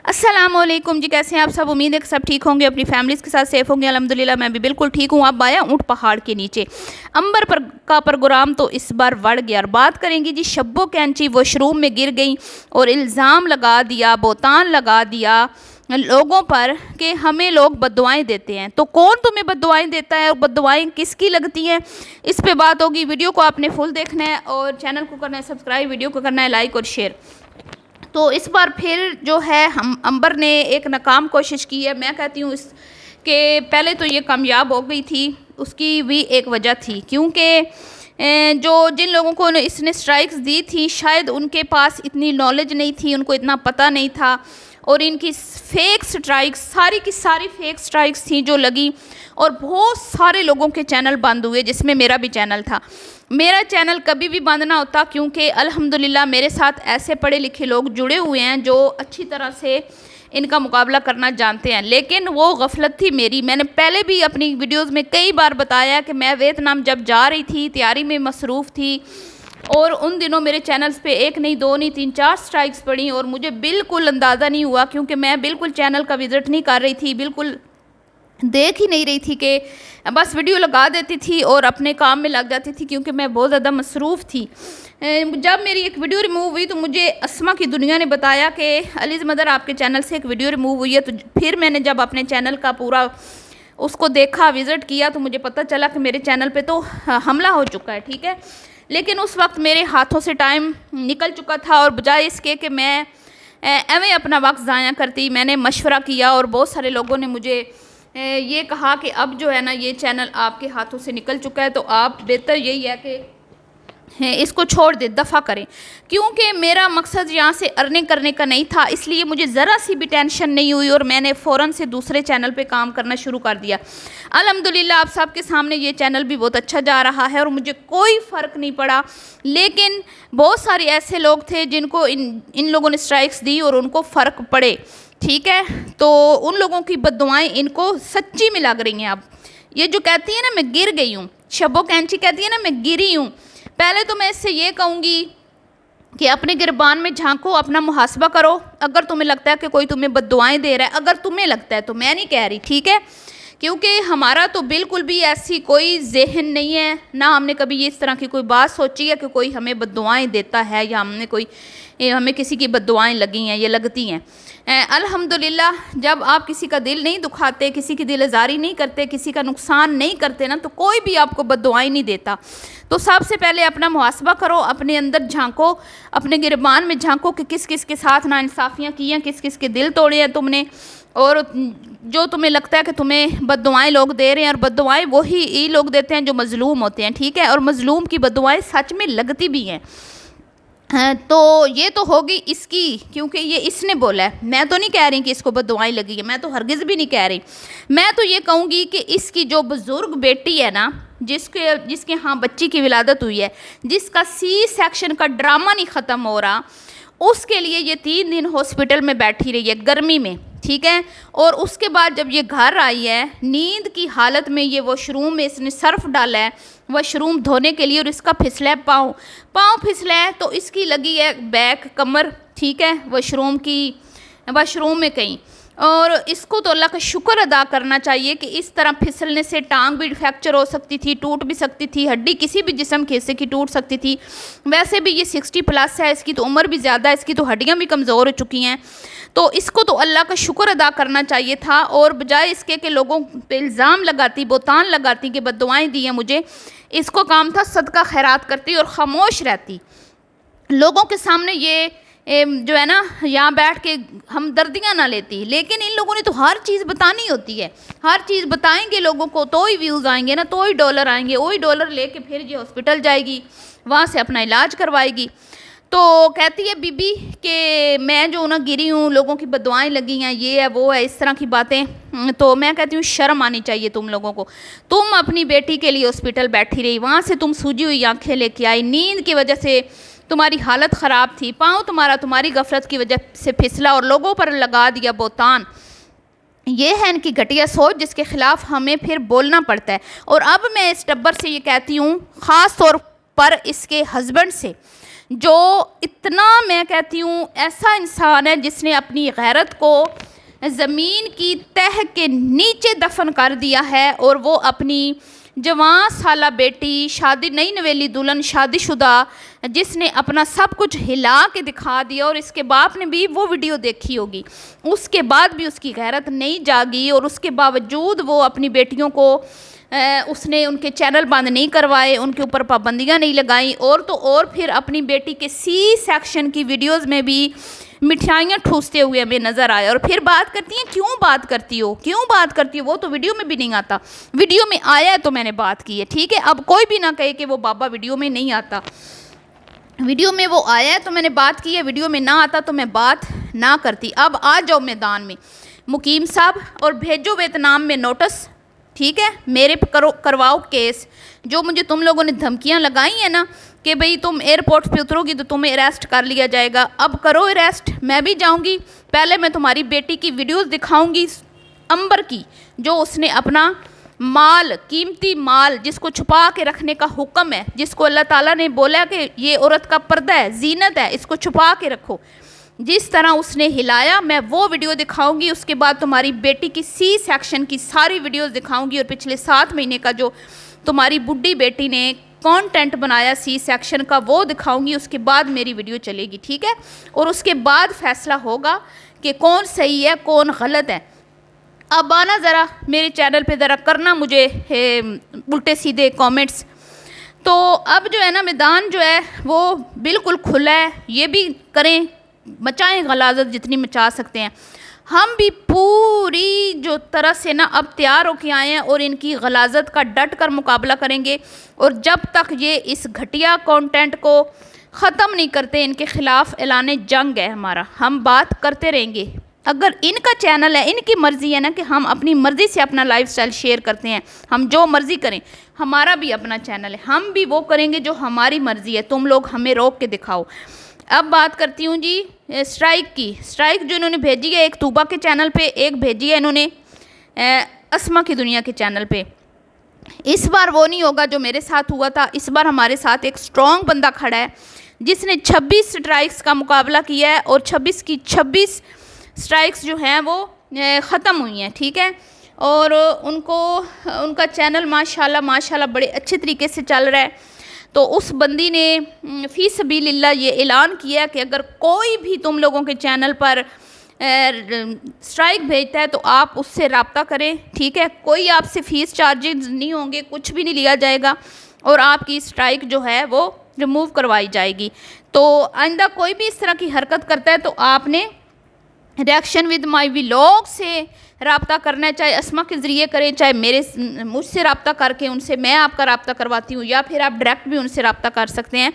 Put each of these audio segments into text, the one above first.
السلام علیکم جی، کیسے ہیں آپ سب؟ امید ہے کہ سب ٹھیک ہوں گے، اپنی فیملیز کے ساتھ سیف ہوں گے۔ الحمدللہ میں بھی بالکل ٹھیک ہوں۔ اب آیا اونٹ پہاڑ کے نیچے امبر کا پروگرام تو اس بار بڑھ گیا، اور بات کریں گی جی شبو کینچی واش روم میں گر گئیں اور الزام لگا دیا، بہتان لگا دیا لوگوں پر کہ ہمیں لوگ بددعائیں دیتے ہیں۔ تو کون تمہیں بددعائیں دیتا ہے اور بددعائیں کس کی لگتی ہیں، اس پہ بات ہوگی۔ ویڈیو کو آپ نے فل دیکھنا ہے اور چینل کو کرنا ہے سبسکرائب، ویڈیو کو کرنا ہے لائک اور شیئر۔ تو اس بار پھر جو ہے امبر نے ایک ناکام کوشش کی ہے۔ میں کہتی ہوں اس کہ پہلے تو یہ کامیاب ہو گئی تھی، اس کی بھی ایک وجہ تھی، کیونکہ جن لوگوں کو اس نے سٹرائکس دی تھی شاید ان کے پاس اتنی نالج نہیں تھی، ان کو اتنا پتہ نہیں تھا، اور ان کی فیک سٹرائکس ساری کی ساری فیک سٹرائکس تھیں جو لگی، اور بہت سارے لوگوں کے چینل بند ہوئے، جس میں میرا بھی چینل تھا۔ میرا چینل کبھی بھی بند نہ ہوتا، کیونکہ الحمدللہ میرے ساتھ ایسے پڑھے لکھے لوگ جڑے ہوئے ہیں جو اچھی طرح سے ان کا مقابلہ کرنا جانتے ہیں، لیکن وہ غفلت تھی میری۔ میں نے پہلے بھی اپنی ویڈیوز میں کئی بار بتایا کہ میں ویتنام جب جا رہی تھی تیاری میں مصروف تھی، اور ان دنوں میرے چینلز پہ ایک نہیں دو نہیں 3-4 سٹرائکس پڑیں، اور مجھے بالکل اندازہ نہیں ہوا، کیونکہ میں بالکل چینل کا وزٹ نہیں کر رہی تھی، بالکل دیکھ ہی نہیں رہی تھی، کہ بس ویڈیو لگا دیتی تھی اور اپنے کام میں لگ جاتی تھی، کیونکہ میں بہت زیادہ مصروف تھی۔ جب میری ایک ویڈیو ریموو ہوئی تو مجھے اسما کی دنیا نے بتایا کہ علیز مدر آپ کے چینل سے ایک ویڈیو ریموو ہوئی ہے، تو پھر میں نے جب اپنے چینل کا پورا اس کو دیکھا، وزٹ کیا، تو مجھے پتہ چلا کہ میرے چینل پہ تو حملہ ہو چکا ہے، ٹھیک ہے۔ لیکن اس وقت میرے ہاتھوں سے ٹائم نکل چکا تھا، اور بجائے اس کے کہ میں ایویں اپنا وقت ضائع کرتی، میں نے مشورہ کیا، اور بہت سارے لوگوں نے مجھے یہ کہا کہ اب جو ہے نا یہ چینل آپ کے ہاتھوں سے نکل چکا ہے، تو آپ بہتر یہی ہے کہ اس کو چھوڑ دیں، دفع کریں، کیونکہ میرا مقصد یہاں سے ارننگ کرنے کا نہیں تھا، اس لیے مجھے ذرا سی بھی ٹینشن نہیں ہوئی، اور میں نے فوراً سے دوسرے چینل پہ کام کرنا شروع کر دیا۔ الحمدللہ آپ سب کے سامنے یہ چینل بھی بہت اچھا جا رہا ہے، اور مجھے کوئی فرق نہیں پڑا، لیکن بہت سارے ایسے لوگ تھے جن کو ان لوگوں نے سٹرائکس دی اور ان کو فرق پڑے، ٹھیک ہے۔ تو ان لوگوں کی بددعائیں ان کو سچی میں لگ رہی ہیں۔ اب یہ جو کہتی ہے نا میں گر گئی ہوں، شبو کینچی کہتی ہے نا میں گری ہوں، پہلے تو میں اس سے یہ کہوں گی کہ اپنے گربان میں جھانکو، اپنا محاسبہ کرو۔ اگر تمہیں لگتا ہے کہ کوئی تمہیں بددعائیں دے رہا ہے، اگر تمہیں لگتا ہے، تو میں نہیں کہہ رہی، ٹھیک ہے، کیونکہ ہمارا تو بالکل بھی ایسی کوئی ذہن نہیں ہے، نہ ہم نے کبھی اس طرح کی کوئی بات سوچی ہے کہ کوئی ہمیں بددعائیں دیتا ہے، یا ہمیں کسی کی بددعائیں لگی ہیں، یہ لگتی ہیں۔ الحمدللہ جب آپ کسی کا دل نہیں دکھاتے، کسی کی دل آزاری نہیں کرتے، کسی کا نقصان نہیں کرتے نا، تو کوئی بھی آپ کو بددعائیں نہیں دیتا۔ تو سب سے پہلے اپنا محاسبہ کرو، اپنے اندر جھانکو، اپنے گربان میں جھانکو کہ کس کس کے ساتھ ناانصافیاں کی ہیں، کس کس کے دل توڑے ہیں تم نے، اور جو تمہیں لگتا ہے کہ تمہیں بددعائیں لوگ دے رہے ہیں، اور بددعائیں وہی لوگ دیتے ہیں جو مظلوم ہوتے ہیں، ٹھیک ہے، اور مظلوم کی بددعائیں سچ میں لگتی بھی ہیں۔ تو یہ تو ہوگی اس کی، کیونکہ یہ اس نے بولا ہے، میں تو نہیں کہہ رہی کہ اس کو بددعائیں لگی ہیں، میں تو ہرگز بھی نہیں کہہ رہی۔ میں تو یہ کہوں گی کہ اس کی جو بزرگ بیٹی ہے نا، جس کے ہاں بچی کی ولادت ہوئی ہے، جس کا سی سیکشن کا ڈرامہ نہیں ختم ہو رہا، اس کے لیے یہ 3 دن ہاسپٹل میں بیٹھی رہی ہے گرمی میں، ٹھیک ہے، اور اس کے بعد جب یہ گھر آئی ہے نیند کی حالت میں، یہ واش روم میں اس نے سرف ڈالا ہے واش روم دھونے کے لیے، اور اس کا پھسلا ہے پاؤں پھسلا ہے، تو اس کی لگی ہے بیک کمر، ٹھیک ہے، واش روم میں کہیں، اور اس کو تو اللہ کا شکر ادا کرنا چاہیے کہ اس طرح پھسلنے سے ٹانگ بھی فریکچر ہو سکتی تھی، ٹوٹ بھی سکتی تھی، ہڈی کسی بھی جسم کے حصے کی ٹوٹ سکتی تھی۔ ویسے بھی یہ 60+ ہے، اس کی تو عمر بھی زیادہ ہے، اس کی تو ہڈیاں بھی کمزور ہو چکی ہیں، تو اس کو تو اللہ کا شکر ادا کرنا چاہیے تھا، اور بجائے اس کے کہ لوگوں پہ الزام لگاتی، بہتان لگاتی کہ بددعائیں دی ہیں مجھے، اس کو کام تھا صدقہ خیرات کرتی اور خاموش رہتی، لوگوں کے سامنے یہ جو ہے نا یہاں بیٹھ کے ہمدردیاں نہ لیتی۔ لیکن ان لوگوں نے تو ہر چیز بتانی ہوتی ہے، ہر چیز بتائیں گے لوگوں کو تو ہی ویوز آئیں گے نا، تو ہی ڈالر آئیں گے، وہی ڈالر لے کے پھر یہ ہاسپٹل جائے گی، وہاں سے اپنا علاج کروائے گی۔ تو کہتی ہے بی بی کہ میں جو نا گری ہوں، لوگوں کی بددعائیں لگی ہیں، یہ ہے وہ ہے، اس طرح کی باتیں، تو میں کہتی ہوں شرم آنی چاہیے تم لوگوں کو۔ تم اپنی بیٹی کے لیے ہاسپٹل بیٹھی رہی، وہاں سے تم سوجی ہوئی آنکھیں لے کے آئی، نیند کی وجہ سے تمہاری حالت خراب تھی، پاؤں تمہاری غفلت کی وجہ سے پھسلا، اور لوگوں پر لگا دیا بہتان۔ یہ ہے ان کی گھٹیا سوچ، جس کے خلاف ہمیں پھر بولنا پڑتا ہے۔ اور اب میں اس ٹبر سے یہ کہتی ہوں، خاص طور پر اس کے ہسبینڈ سے جو اتنا میں کہتی ہوں ایسا انسان ہے جس نے اپنی غیرت کو زمین کی تہ کے نیچے دفن کر دیا ہے، اور وہ اپنی جوان سالہ بیٹی، شادی نئی نویلی دلہن، شادی شدہ، جس نے اپنا سب کچھ ہلا کے دکھا دیا، اور اس کے باپ نے بھی وہ ویڈیو دیکھی ہوگی، اس کے بعد بھی اس کی غیرت نہیں جاگی، اور اس کے باوجود وہ اپنی بیٹیوں کو اس نے ان کے چینل بند نہیں کروائے، ان کے اوپر پابندیاں نہیں لگائیں، اور تو اور پھر اپنی بیٹی کے سی سیکشن کی ویڈیوز میں بھی مٹھائیاں ٹھوستے ہوئے ہمیں نظر آیا، اور پھر بات کرتی ہیں کیوں بات کرتی ہو، وہ تو ویڈیو میں بھی نہیں آتا، ویڈیو میں آیا ہے تو میں نے بات کی ہے، ٹھیک ہے۔ اب کوئی بھی نہ کہے کہ وہ بابا ویڈیو میں نہیں آتا، ویڈیو میں وہ آیا ہے تو میں نے بات کی ہے، ویڈیو میں نہ آتا تو میں بات نہ کرتی۔ اب آ جاؤ میدان میں مقیم صاحب، اور بھیجو ویتنام میں نوٹس، ٹھیک ہے، میرے کرواؤ کیس، جو مجھے تم لوگوں نے دھمکیاں لگائی ہیں نا کہ بھئی تم ایئرپورٹ پہ اترو گی تو تمہیں اریسٹ کر لیا جائے گا، اب کرو اریسٹ، میں بھی جاؤں گی، پہلے میں تمہاری بیٹی کی ویڈیوز دکھاؤں گی امبر کی، جو اس نے اپنا مال، قیمتی مال جس کو چھپا کے رکھنے کا حکم ہے، جس کو اللہ تعالیٰ نے بولا کہ یہ عورت کا پردہ ہے، زینت ہے، اس کو چھپا کے رکھو، جس طرح اس نے ہلایا، میں وہ ویڈیو دکھاؤں گی، اس کے بعد تمہاری بیٹی کی سی سیکشن کی ساری ویڈیوز دکھاؤں گی، اور پچھلے 7 مہینے کا جو تمہاری بڈھی بیٹی نے کانٹینٹ بنایا سی سیکشن کا وہ دکھاؤں گی، اس کے بعد میری ویڈیو چلے گی، ٹھیک ہے، اور اس کے بعد فیصلہ ہوگا کہ کون صحیح ہے کون غلط ہے۔ اب آنا ذرا میرے چینل پہ ذرا کرنا مجھے الٹے سیدھے کامنٹس، تو اب جو ہے نا میدان جو ہے وہ بالکل کھلا ہے، یہ بھی کریں، مچائیں غلاظت جتنی مچا سکتے ہیں، ہم بھی پوری جو طرح سے نا اب تیار ہو کے آئے ہیں، اور ان کی غلاظت کا ڈٹ کر مقابلہ کریں گے، اور جب تک یہ اس گھٹیا کانٹینٹ کو ختم نہیں کرتے، ان کے خلاف اعلان جنگ ہے ہمارا، ہم بات کرتے رہیں گے۔ اگر ان کا چینل ہے، ان کی مرضی ہے نا کہ ہم اپنی مرضی سے اپنا لائف سٹائل شیئر کرتے ہیں، ہم جو مرضی کریں، ہمارا بھی اپنا چینل ہے، ہم بھی وہ کریں گے جو ہماری مرضی ہے، تم لوگ ہمیں روک کے دکھاؤ۔ اب بات کرتی ہوں جی اسٹرائک کی، اسٹرائک جو انہوں نے بھیجی ہے، ایک طوبہ کے چینل پہ، ایک بھیجی ہے انہوں نے اسما کی دنیا کے چینل پہ۔ اس بار وہ نہیں ہوگا جو میرے ساتھ ہوا تھا، اس بار ہمارے ساتھ ایک سٹرونگ بندہ کھڑا ہے جس نے 26 سٹرائکس کا مقابلہ کیا ہے، اور 26 کی 26 سٹرائکس جو ہیں وہ ختم ہوئی ہیں، ٹھیک ہے، اور ان کا چینل ماشاءاللہ بڑے اچھے طریقے سے چل رہا ہے۔ تو اس بندی نے فی سبیل اللہ یہ اعلان کیا کہ اگر کوئی بھی تم لوگوں کے چینل پر اسٹرائک بھیجتا ہے تو آپ اس سے رابطہ کریں، ٹھیک ہے، کوئی آپ سے فیس چارجز نہیں ہوں گے، کچھ بھی نہیں لیا جائے گا، اور آپ کی اسٹرائک جو ہے وہ ریموو کروائی جائے گی۔ تو آئندہ کوئی بھی اس طرح کی حرکت کرتا ہے تو آپ نے ریئیکشن ود مائی ولاگ سے رابطہ کرنا ہے، چاہے اسما کے ذریعے کریں، چاہے مجھ سے رابطہ کر کے ان سے میں آپ کا رابطہ کرواتی ہوں، یا پھر آپ ڈائریکٹ بھی ان سے رابطہ کر سکتے ہیں۔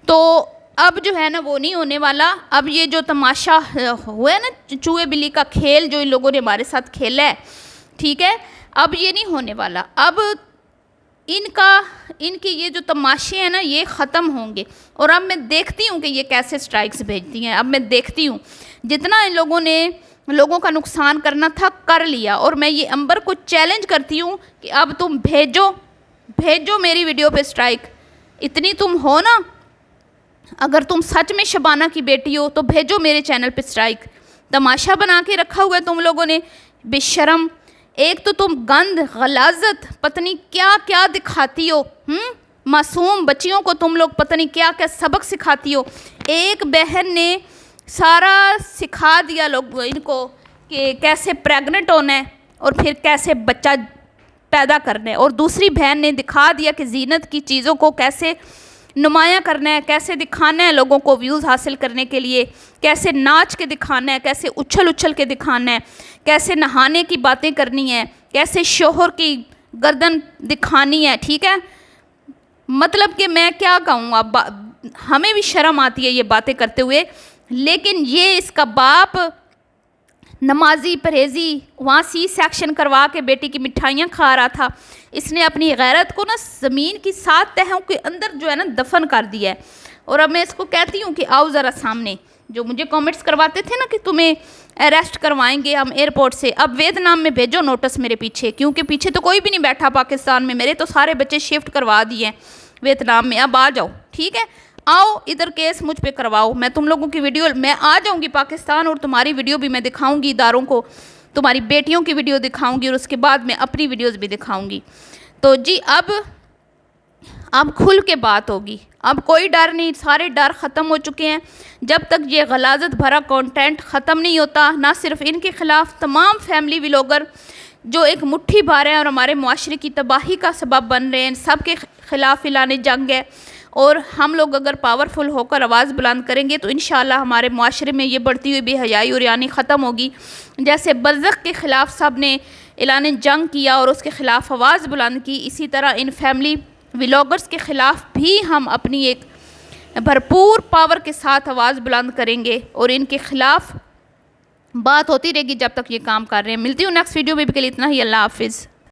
تو اب جو ہے نا وہ نہیں ہونے والا، اب یہ جو تماشا ہوا ہے نا چوہے بلی کا کھیل جو ان لوگوں نے ہمارے ساتھ کھیلا ہے، ٹھیک ہے، اب یہ نہیں ہونے والا، اب ان کے یہ جو تماشے ہیں نا یہ ختم ہوں گے، اور اب میں دیکھتی ہوں کہ یہ کیسے سٹرائکس بھیجتی ہیں، اب میں دیکھتی ہوں جتنا ان لوگوں نے لوگوں کا نقصان کرنا تھا کر لیا، اور میں یہ امبر کو چیلنج کرتی ہوں کہ اب تم بھیجو میری ویڈیو پہ سٹرائک، اتنی تم ہو نا، اگر تم سچ میں شبانہ کی بیٹی ہو تو بھیجو میرے چینل پہ سٹرائک، تماشا بنا کے رکھا ہوا ہے تم لوگوں نے، بے شرم، ایک تو تم گند غلاظت پتہ نہیں کیا کیا دکھاتی ہو، معصوم بچیوں کو تم لوگ پتہ نہیں کیا کیا سبق سکھاتی ہو، ایک بہن نے سارا سکھا دیا لوگ ان کو کہ کیسے پریگننٹ ہونا ہے اور پھر کیسے بچہ پیدا کرنا ہے، اور دوسری بہن نے دکھا دیا کہ زینت کی چیزوں کو کیسے نمایاں کرنا ہے، کیسے دکھانا ہے لوگوں کو ویوز حاصل کرنے کے لیے، کیسے ناچ کے دکھانا ہے، کیسے اچھل کے دکھانا ہے، کیسے نہانے کی باتیں کرنی ہے، کیسے شوہر کی گردن دکھانی ہے، ٹھیک ہے، مطلب کہ میں کیا کہوں، اب ہمیں بھی شرم آتی ہے یہ باتیں کرتے ہوئے، لیکن یہ اس کا باپ نمازی پرہیزی وہاں سی سیکشن کروا کے بیٹی کی مٹھائیاں کھا رہا تھا، اس نے اپنی غیرت کو نا زمین کی 7 تہوں کے اندر جو ہے نا دفن کر دیا ہے، اور اب میں اس کو کہتی ہوں کہ آؤ ذرا سامنے، جو مجھے کامنٹس کرواتے تھے نا کہ تمہیں اریسٹ کروائیں گے ہم ایئرپورٹ سے، اب ویتنام میں بھیجو نوٹس میرے پیچھے، کیونکہ پیچھے تو کوئی بھی نہیں بیٹھا پاکستان میں، میرے تو سارے بچے شفٹ کروا دیے ہیں ویتنام میں، اب آ جاؤ، ٹھیک ہے، آؤ ادھر کیس مجھ پہ کرواؤ، میں تم لوگوں کی ویڈیو، میں آ جاؤں گی پاکستان اور تمہاری ویڈیو بھی میں دکھاؤں گی اداروں کو، تمہاری بیٹیوں کی ویڈیو دکھاؤں گی اور اس کے بعد میں اپنی ویڈیوز بھی دکھاؤں گی۔ تو جی اب کھل کے بات ہوگی، اب کوئی ڈر نہیں، سارے ڈر ختم ہو چکے ہیں۔ جب تک یہ غلاظت بھرا کانٹینٹ ختم نہیں ہوتا، نہ صرف ان کے خلاف تمام فیملی ولاگر جو ایک مٹھی بھر ہیں اور ہمارے معاشرے کی تباہی کا سبب بن رہے ہیں، سب کے خلاف اعلان جنگ ہے۔ اور ہم لوگ اگر پاورفل ہو کر آواز بلند کریں گے تو انشاءاللہ ہمارے معاشرے میں یہ بڑھتی ہوئی بے حیائی اور یعنی ختم ہوگی۔ جیسے برزخ کے خلاف سب نے اعلان جنگ کیا اور اس کے خلاف آواز بلند کی، اسی طرح ان فیملی ولاگرز کے خلاف بھی ہم اپنی ایک بھرپور پاور کے ساتھ آواز بلند کریں گے اور ان کے خلاف بات ہوتی رہے گی جب تک یہ کام کر رہے ہیں۔ ملتی ہوں نیکسٹ ویڈیو میں، بھی کے لیے اتنا ہی، اللہ حافظ۔